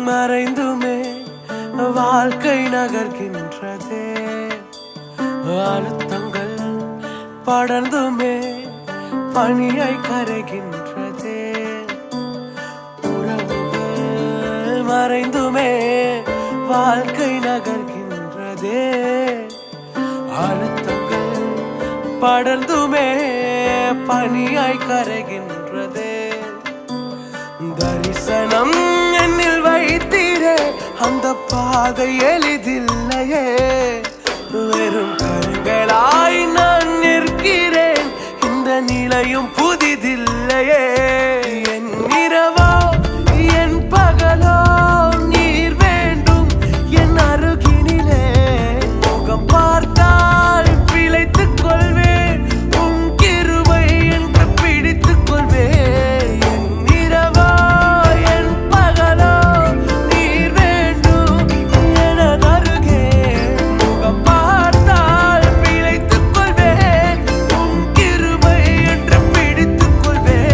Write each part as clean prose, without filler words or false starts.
மறைந்துமே வாழ்க்கை நகர்கின்றதே. அழுத்தங்கள் படர்ந்துமே பனியை கரைகின்றதே. உறவுகள் மறைந்துமே வாழ்க்கை நகர்கின்றதே. அழுத்தங்கள் படர்ந்துமே பனியாய் கரைகின்றதே. தரிசனம் என்னில் வைத்தீரே, அந்த பாதை எளிதில்லையே. வெறும் கண்களாய் நான் நிற்கிறேன், இந்த நிலையும் புதிதில்லையே. என் இரவோ என் பகலோ நீர் வேண்டும் என் அருகினிலே. முகம் பார்த்தால் பிழைத்துக் கொள்வேன், உன் கிருபை என்று பிடித்துக் கொள்வேன். என் இரவோ என் பகலோ நீர் வேண்டும் என் அருகே. முகம் பார்த்தால் பிழைத்துக் கொள்வேன், உன் கிருபை என்று பிடித்துக் கொள்வேன்.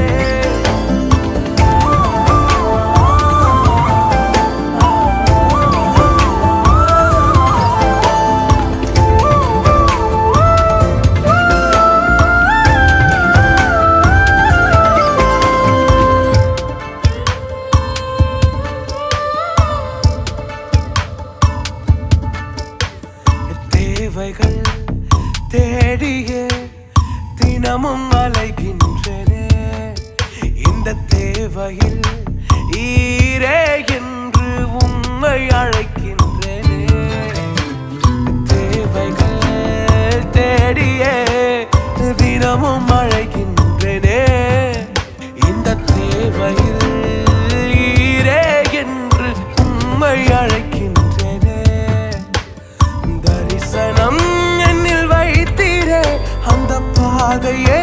தேவைகள் தேடியே தினமும் அலைகின்றனே. இந்த தேவையில் ஈரே என்று உம்மை அழைக்கின்றனே. தேவைகள் தேடியே தினமும் அழைக்கின்றனே. இந்த தேவையில் ஈரே என்று உம்மை அழைக்கின்றனே. தரிசனம் என்னில் வைத்தீரே, அந்த பாதையை